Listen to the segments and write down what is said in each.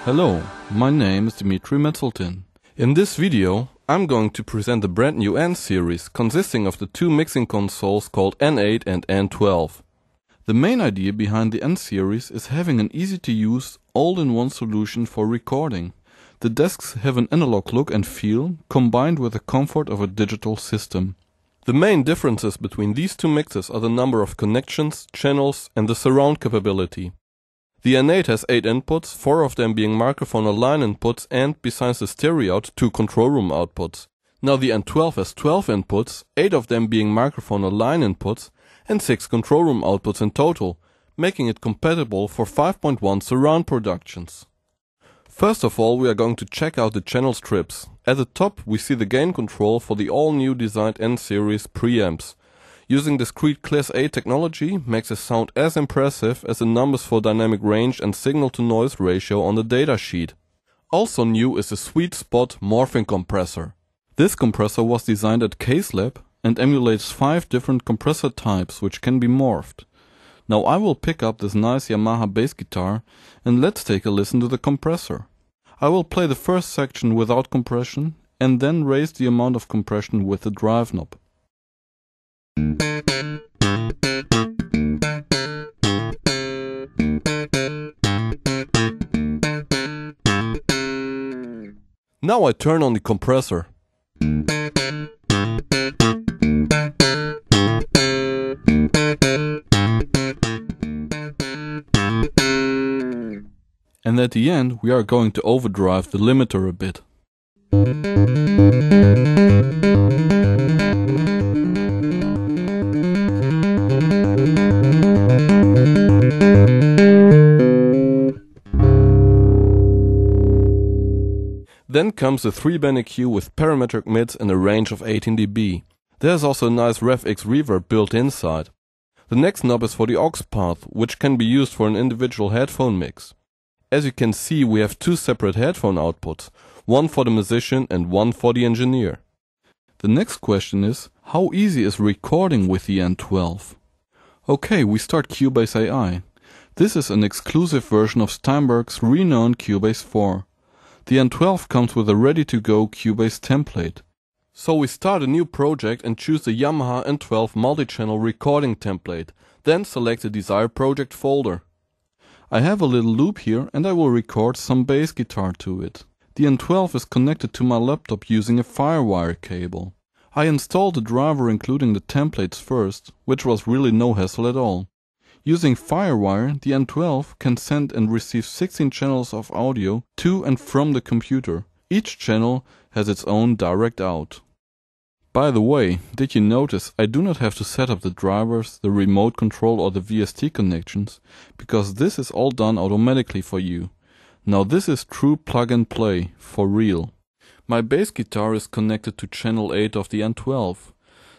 Hello, my name is Dmitry Metzeltin. In this video, I'm going to present the brand new N series consisting of the two mixing consoles called N8 and N12. The main idea behind the N series is having an easy to use all-in-one solution for recording. The desks have an analog look and feel combined with the comfort of a digital system. The main differences between these two mixers are the number of connections, channels and the surround capability. The N8 has 8 inputs, 4 of them being microphone or line inputs and, besides the stereo out, 2 control room outputs. Now the N12 has 12 inputs, 8 of them being microphone or line inputs and 6 control room outputs in total, making it compatible for 5.1 surround productions. First of all, we are going to check out the channel strips. At the top we see the gain control for the all-new designed N series preamps. Using discrete Class A technology makes the sound as impressive as the numbers for dynamic range and signal-to-noise ratio on the datasheet. Also new is the sweet spot morphing compressor. This compressor was designed at CaseLab and emulates 5 different compressor types which can be morphed. Now I will pick up this nice Yamaha bass guitar and let's take a listen to the compressor. I will play the first section without compression and then raise the amount of compression with the drive knob. Now I turn on the compressor. And at the end we are going to overdrive the limiter a bit. Then comes the 3-band EQ with parametric mids and a range of 18 dB. There's also a nice RevX reverb built inside. The next knob is for the aux path, which can be used for an individual headphone mix. As you can see, we have 2 separate headphone outputs, one for the musician and one for the engineer. The next question is, how easy is recording with the N12? Okay, we start Cubase AI. This is an exclusive version of Steinberg's renowned Cubase 4. The N12 comes with a ready-to-go Cubase template. So we start a new project and choose the YAMAHA N12 multi-channel recording template, then select the desired project folder. I have a little loop here and I will record some bass guitar to it. The N12 is connected to my laptop using a FireWire cable. I installed the driver including the templates first, which was really no hassle at all. Using FireWire, the N12 can send and receive 16 channels of audio to and from the computer. Each channel has its own direct out. By the way, did you notice I do not have to set up the drivers, the remote control or the VST connections, because this is all done automatically for you. Now this is true plug and play, for real. My bass guitar is connected to channel 8 of the N12.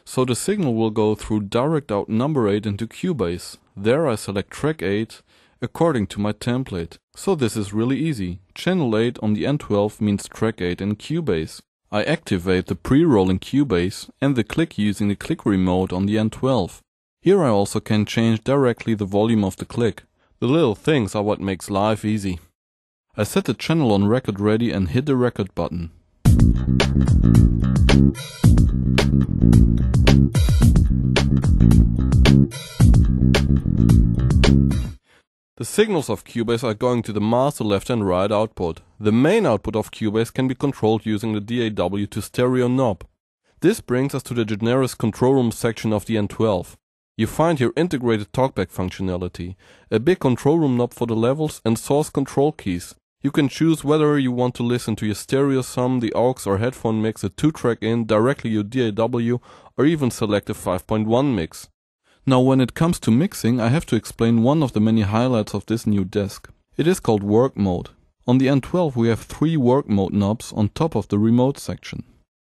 So the signal will go through direct out number 8 into Cubase. There I select track 8 according to my template. So this is really easy. Channel 8 on the N12 means track 8 in Cubase. I activate the pre-roll in Cubase and the click using the click remote on the N12. Here I also can change directly the volume of the click. The little things are what makes life easy. I set the channel on record ready and hit the record button. The signals of Cubase are going to the master left and right output. The main output of Cubase can be controlled using the DAW to stereo knob. This brings us to the generous control room section of the N12. You find here integrated talkback functionality, a big control room knob for the levels and source control keys. You can choose whether you want to listen to your stereo sum, the aux or headphone mix, a 2-track in, directly your DAW or even select a 5.1 mix. Now when it comes to mixing, I have to explain one of the many highlights of this new desk. It is called work mode. On the N12 we have 3 work mode knobs on top of the remote section.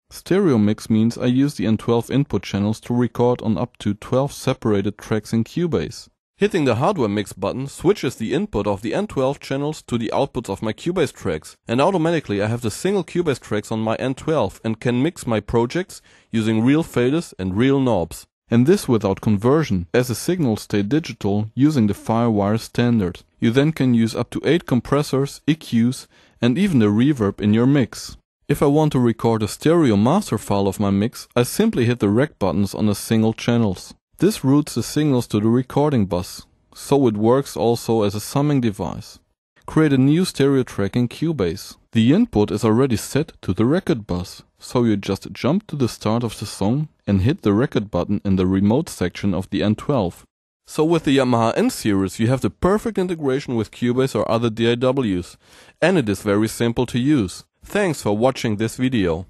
Stereo mix means I use the N12 input channels to record on up to 12 separated tracks in Cubase. Hitting the hardware mix button switches the input of the N12 channels to the outputs of my Cubase tracks, and automatically I have the single Cubase tracks on my N12 and can mix my projects using real faders and real knobs. And this without conversion, as the signals stay digital using the Firewire standard. You then can use up to 8 compressors, EQs, and even the reverb in your mix. If I want to record a stereo master file of my mix, I simply hit the rec buttons on the single channels. This routes the signals to the recording bus, so it works also as a summing device. Create a new stereo track in Cubase. The input is already set to the record bus, so you just jump to the start of the song and hit the record button in the remote section of the N12. So with the YAMAHA N Series you have the perfect integration with Cubase or other DAWs, and it is very simple to use. Thanks for watching this video.